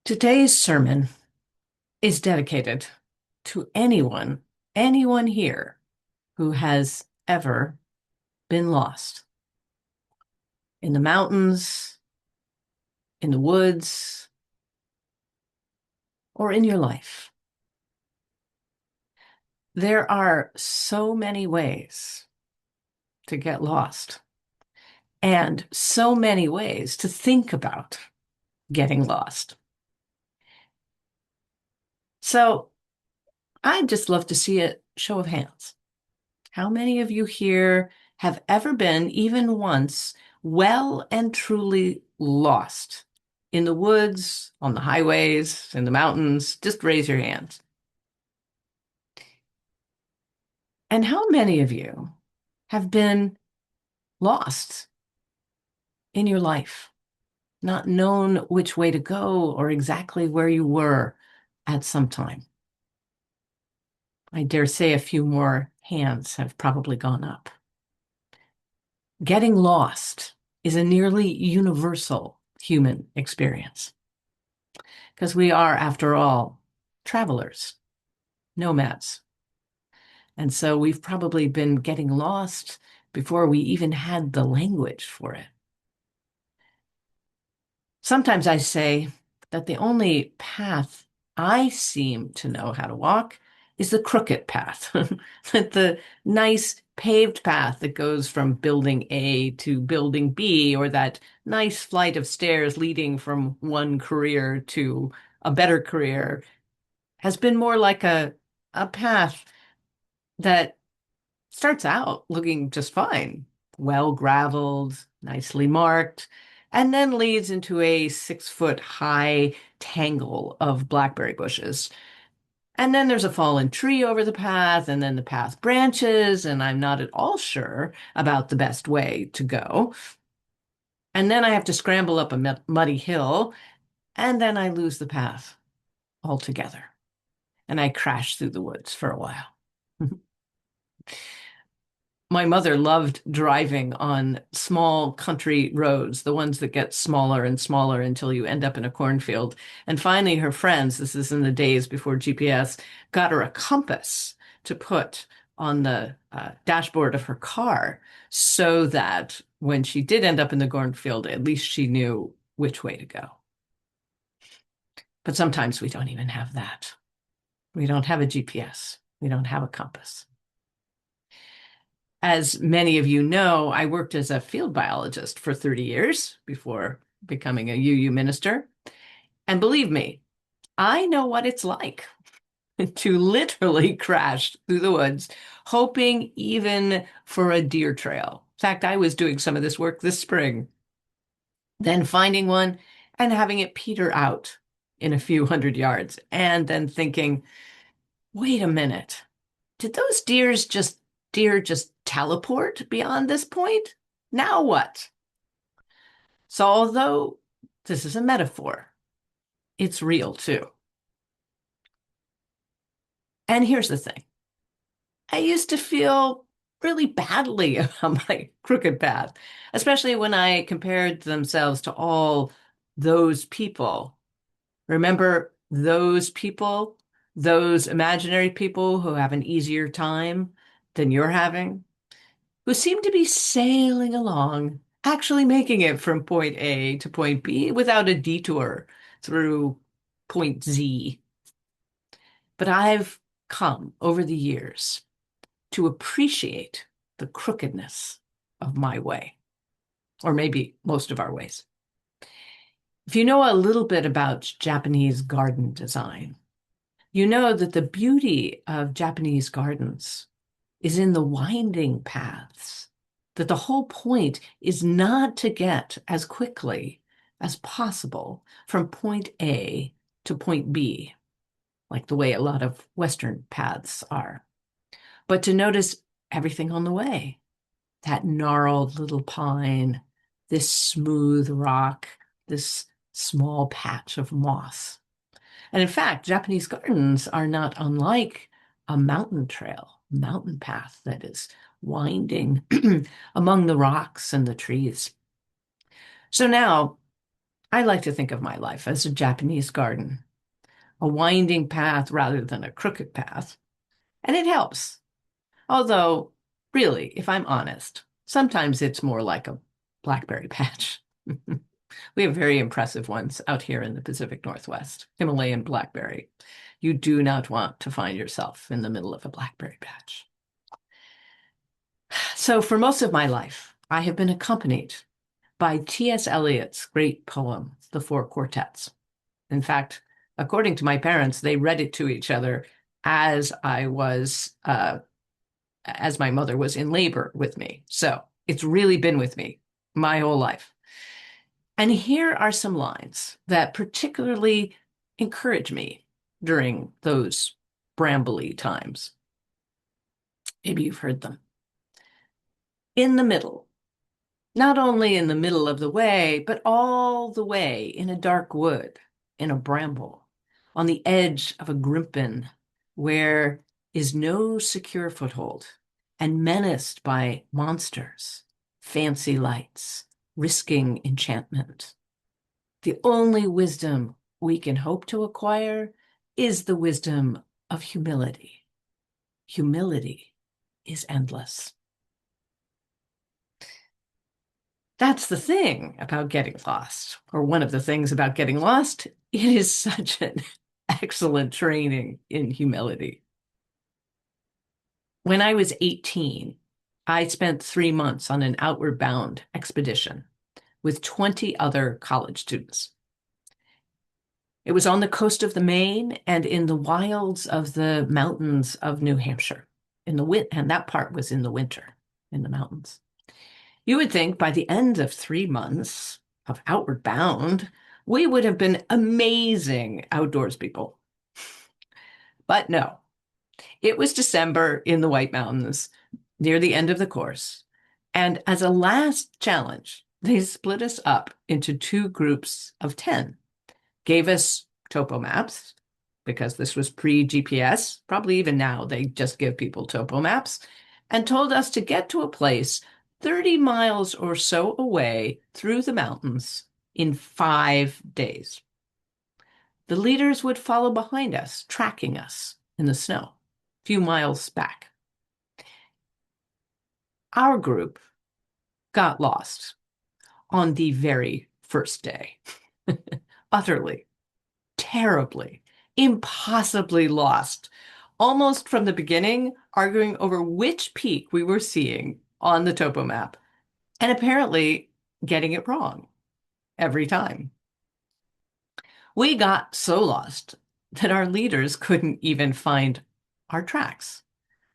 Today's sermon is dedicated to anyone here who has ever been lost in the mountains, in the woods, or in your life. There are so many ways to get lost and so many ways to think about getting lost. So I'd just love to see a show of hands. How many of you here have ever been, even once, well and truly lost in the woods, on the highways, in the mountains? Just raise your hands. And how many of you have been lost in your life, not known which way to go or exactly where you were at some time? I dare say a few more hands have probably gone up. Getting lost is a nearly universal human experience because we are, after all, travelers, nomads. And so we've probably been getting lost before we even had the language for it. Sometimes I say that the only path I seem to know how to walk is the crooked path, the nice paved path that goes from building A to building B, or that nice flight of stairs leading from one career to a better career, has been more like a path that starts out looking just fine, well graveled, nicely marked, and then leads into a 6 foot high tangle of blackberry bushes. And then there's a fallen tree over the path, and then the path branches, and I'm not at all sure about the best way to go. And then I have to scramble up a muddy hill, and then I lose the path altogether. And I crash through the woods for a while. My mother loved driving on small country roads, the ones that get smaller and smaller until you end up in a cornfield. And finally, her friends, this is in the days before GPS, got her a compass to put on the dashboard of her car so that when she did end up in the cornfield, at least she knew which way to go. But sometimes we don't even have that. We don't have a GPS. We don't have a compass. As many of you know, I worked as a field biologist for 30 years before becoming a UU minister. And believe me, I know what it's like to literally crash through the woods, hoping even for a deer trail. In fact, I was doing some of this work this spring, then finding one and having it peter out in a few hundred yards, and then thinking, wait a minute, did those deer just teleport beyond this point? Now what? So although this is a metaphor, it's real too. And here's the thing. I used to feel really badly about my crooked path, especially when I compared themselves to all those people. Remember those people, those imaginary people who have an easier time than you're having? Who seem to be sailing along, actually making it from point A to point B without a detour through point Z. But I've come over the years to appreciate the crookedness of my way, or maybe most of our ways. If you know a little bit about Japanese garden design, you know that the beauty of Japanese gardens is in the winding paths, that the whole point is not to get as quickly as possible from point A to point B, like the way a lot of Western paths are, but to notice everything on the way, that gnarled little pine, this smooth rock, this small patch of moss. And in fact, Japanese gardens are not unlike a mountain trail, mountain path that is winding among the rocks and the trees. So now I like to think of my life as a Japanese garden, a winding path rather than a crooked path. And it helps. Although, really, if I'm honest, sometimes it's more like a blackberry patch. We have very impressive ones out here in the Pacific Northwest, Himalayan blackberry. You do not want to find yourself in the middle of a blackberry patch. So, for most of my life, I have been accompanied by T.S. Eliot's great poem, The Four Quartets. In fact, according to my parents, they read it to each other as as my mother was in labor with me. So it's really been with me my whole life. And here are some lines that particularly encourage me during those brambly times. Maybe you've heard them. In the middle, not only in the middle of the way, but all the way in a dark wood, in a bramble, on the edge of a grimpen, where is no secure foothold, and menaced by monsters, fancy lights, risking enchantment. The only wisdom we can hope to acquire is the wisdom of humility. Humility is endless. That's the thing about getting lost, or one of the things about getting lost. It is such an excellent training in humility. When I was 18, I spent 3 months on an outward bound expedition with 20 other college students. It was on the coast of the Maine and in the wilds of the mountains of New Hampshire. And that part was in the winter in the mountains. You would think by the end of 3 months of outward bound, we would have been amazing outdoors people. But no, it was December in the White Mountains near the end of the course. And as a last challenge, they split us up into two groups of 10, gave us topo maps, because this was pre-GPS. Probably even now, they just give people topo maps, and told us to get to a place 30 miles or so away through the mountains in 5 days. The leaders would follow behind us, tracking us in the snow, a few miles back. Our group got lost on the very first day. Utterly, terribly, impossibly lost. Almost from the beginning, arguing over which peak we were seeing on the topo map, and apparently getting it wrong every time. We got so lost that our leaders couldn't even find our tracks.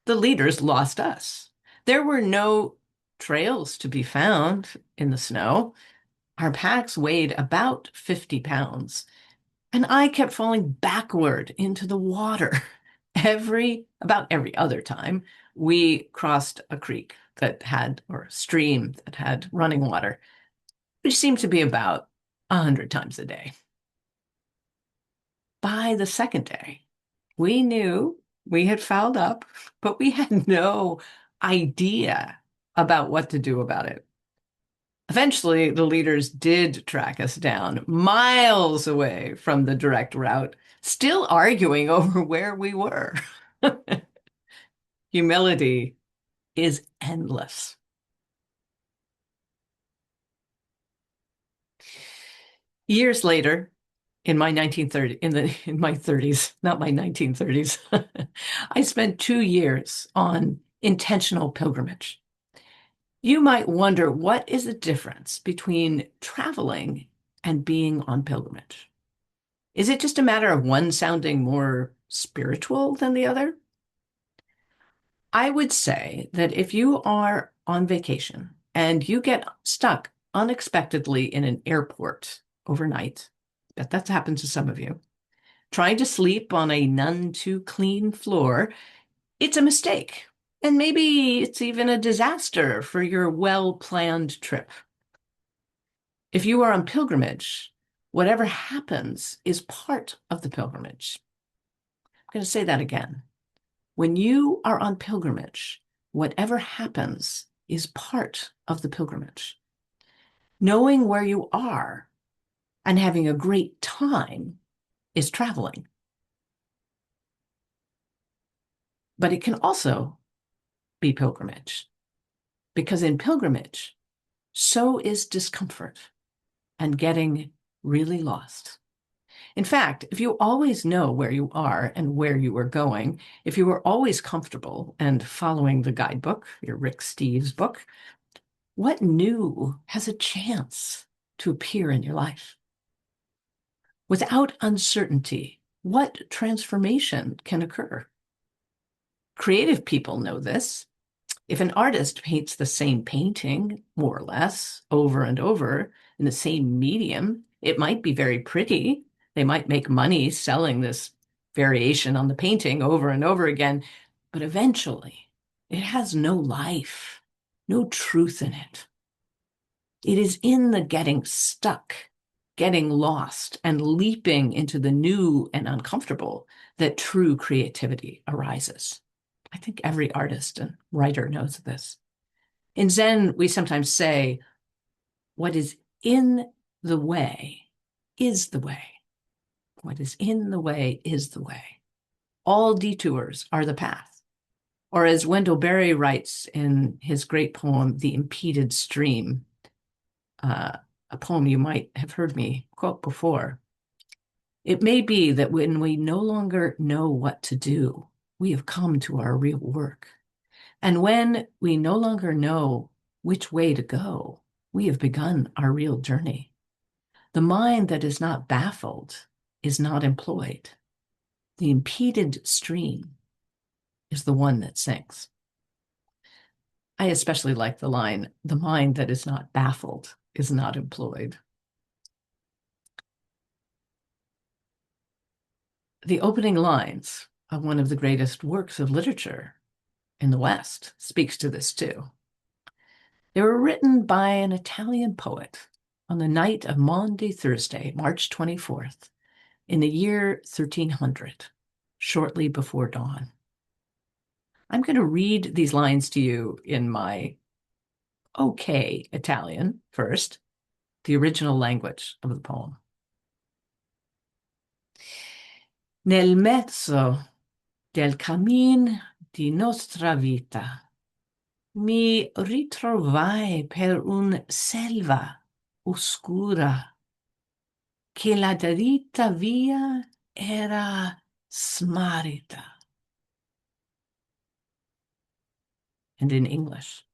The leaders lost us. There were no trails to be found in the snow. Our packs weighed about 50 pounds, and I kept falling backward into the water about every other time we crossed a creek or a stream that had running water, which seemed to be about 100 times a day. By the second day, we knew we had fouled up, but we had no idea about what to do about it. Eventually, the leaders did track us down miles away from the direct route, still arguing over where we were. Humility is endless. Years later, in my 30s, not my 1930s, I spent 2 years on intentional pilgrimage. You might wonder, what is the difference between traveling and being on pilgrimage? Is it just a matter of one sounding more spiritual than the other? I would say that if you are on vacation and you get stuck unexpectedly in an airport overnight, bet that's happened to some of you, trying to sleep on a none too clean floor, it's a mistake. And maybe it's even a disaster for your well-planned trip. If you are on pilgrimage, whatever happens is part of the pilgrimage. I'm going to say that again. When you are on pilgrimage, whatever happens is part of the pilgrimage. Knowing where you are And having a great time is traveling. But it can also be pilgrimage, because in pilgrimage, so is discomfort and getting really lost. In fact, if you always know where you are and where you are going, if you are always comfortable and following the guidebook, your Rick Steves book, what new has a chance to appear in your life? Without uncertainty, what transformation can occur? Creative people know this. If an artist paints the same painting, more or less, over and over in the same medium, it might be very pretty. They might make money selling this variation on the painting over and over again, but eventually it has no life, no truth in it. It is in the getting stuck, getting lost, and leaping into the new and uncomfortable that true creativity arises. I think every artist and writer knows this. In Zen, we sometimes say, what is in the way is the way. What is in the way is the way. All detours are the path. Or as Wendell Berry writes in his great poem, The Impeded Stream, a poem you might have heard me quote before, it may be that when we no longer know what to do, we have come to our real work. And when we no longer know which way to go, we have begun our real journey. The mind that is not baffled is not employed. The impeded stream is the one that sinks. I especially like the line, the mind that is not baffled is not employed. The opening lines of one of the greatest works of literature in the West speaks to this too. They were written by an Italian poet on the night of Maundy Thursday, March 24th, in the year 1300, shortly before dawn. I'm going to read these lines to you in my okay Italian first, the original language of the poem. Nel mezzo del cammin di nostra vita mi ritrovai per un selva oscura che la dritta via era smarrita. And in English,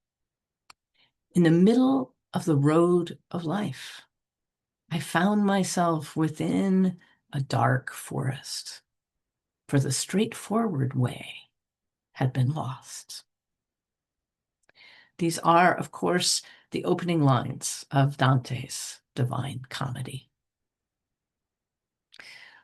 in the middle of the road of life, I found myself within a dark forest, for the straightforward way had been lost. These are, of course, the opening lines of Dante's Divine Comedy.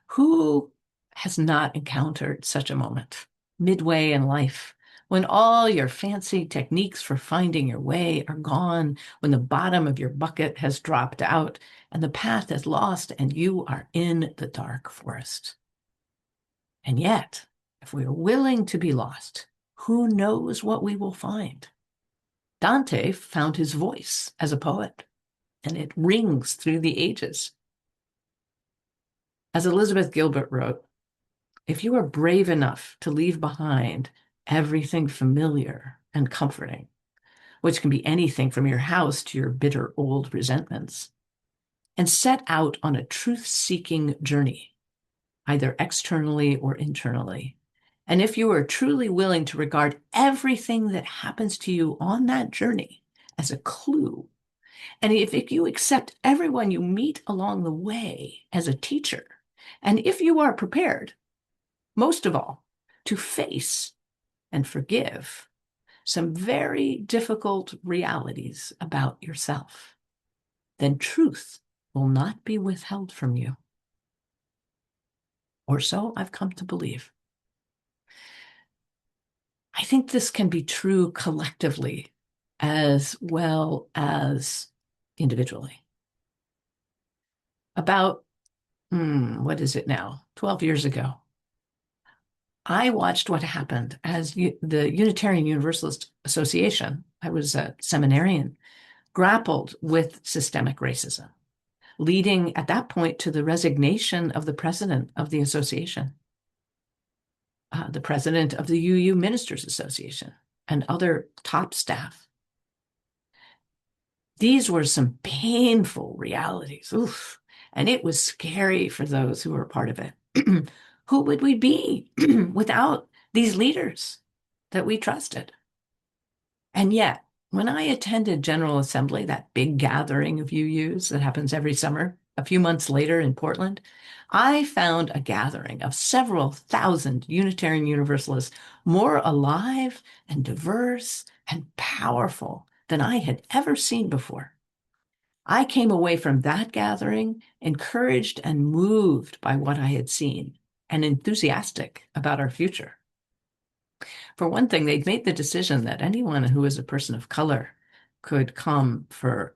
Who has not encountered such a moment midway in life, when all your fancy techniques for finding your way are gone, when the bottom of your bucket has dropped out and the path is lost and you are in the dark forest? And yet, if we are willing to be lost, who knows what we will find? Dante found his voice as a poet, and it rings through the ages. As Elizabeth Gilbert wrote, if you are brave enough to leave behind everything familiar and comforting, which can be anything from your house to your bitter old resentments, and set out on a truth-seeking journey, either externally or internally, and if you are truly willing to regard everything that happens to you on that journey as a clue, and if you accept everyone you meet along the way as a teacher, and if you are prepared, most of all, to face and forgive some very difficult realities about yourself, then truth will not be withheld from you. Or so I've come to believe. I think this can be true collectively as well as individually. About, what is it now, 12 years ago, I watched what happened as the Unitarian Universalist Association, I was a seminarian, grappled with systemic racism. leading at that point to the resignation of the president of the association, the president of the UU Ministers Association, and other top staff. These were some painful realities. Oof. And it was scary for those who were part of it. Who would we be without these leaders that we trusted? And yet, when I attended General Assembly, that big gathering of UUs that happens every summer, a few months later in Portland, I found a gathering of several thousand Unitarian Universalists more alive and diverse and powerful than I had ever seen before. I came away from that gathering encouraged and moved by what I had seen and enthusiastic about our future. For one thing, they'd made the decision that anyone who was a person of color could come for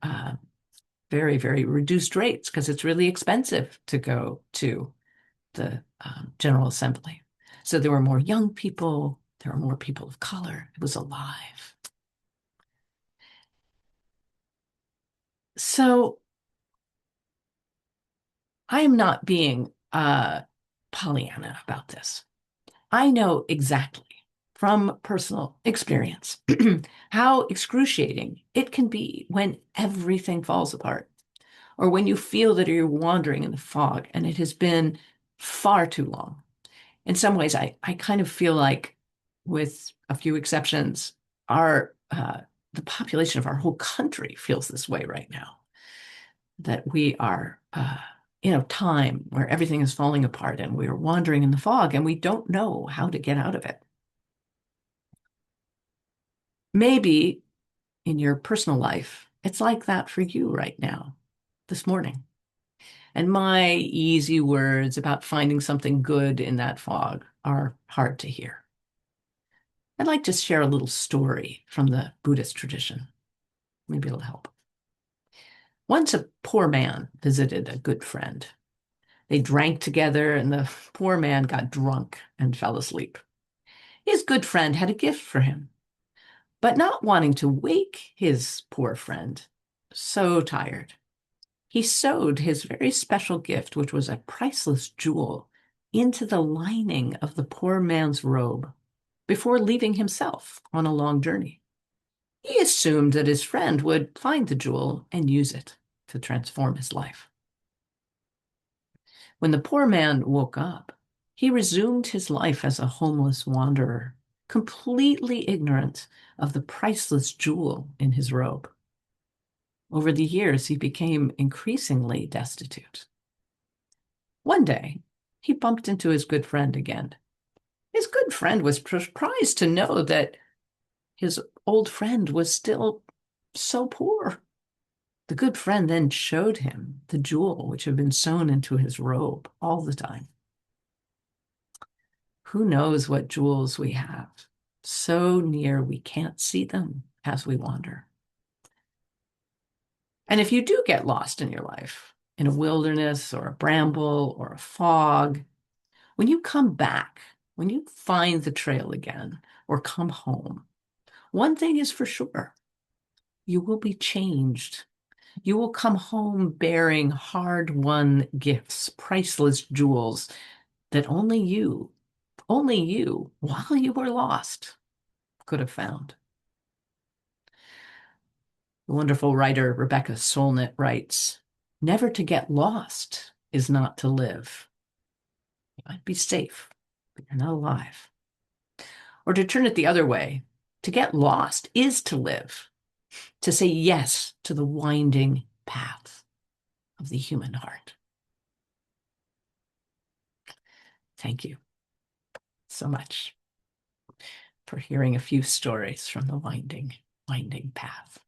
very, very reduced rates because it's really expensive to go to the General Assembly. So there were more young people, there were more people of color. It was alive. So I am not being Pollyanna about this. I know exactly from personal experience how excruciating it can be when everything falls apart, or when you feel that you're wandering in the fog and it has been far too long. In some ways, I kind of feel like, with a few exceptions, the population of our whole country feels this way right now, that we are in a time where everything is falling apart and we are wandering in the fog and we don't know how to get out of it. Maybe in your personal life, it's like that for you right now, this morning. And my easy words about finding something good in that fog are hard to hear. I'd like to share a little story from the Buddhist tradition. Maybe it'll help. Once a poor man visited a good friend. They drank together, and the poor man got drunk and fell asleep. His good friend had a gift for him, but not wanting to wake his poor friend, so tired, he sewed his very special gift, which was a priceless jewel, into the lining of the poor man's robe before leaving himself on a long journey. He assumed that his friend would find the jewel and use it to transform his life. When the poor man woke up, he resumed his life as a homeless wanderer, completely ignorant of the priceless jewel in his robe. Over the years, he became increasingly destitute. One day, he bumped into his good friend again. His good friend was surprised to know that his old friend was still so poor. The good friend then showed him the jewel which had been sewn into his robe all the time. Who knows what jewels we have, so near we can't see them as we wander. And if you do get lost in your life, in a wilderness or a bramble or a fog, when you come back, when you find the trail again or come home, one thing is for sure: you will be changed. You will come home bearing hard-won gifts, priceless jewels that only you, while you were lost, could have found. The wonderful writer Rebecca Solnit writes, "Never to get lost is not to live." You might be safe, but you're not alive. Or to turn it the other way, to get lost is to live, to say yes to the winding path of the human heart. Thank you so much for hearing a few stories from the winding path.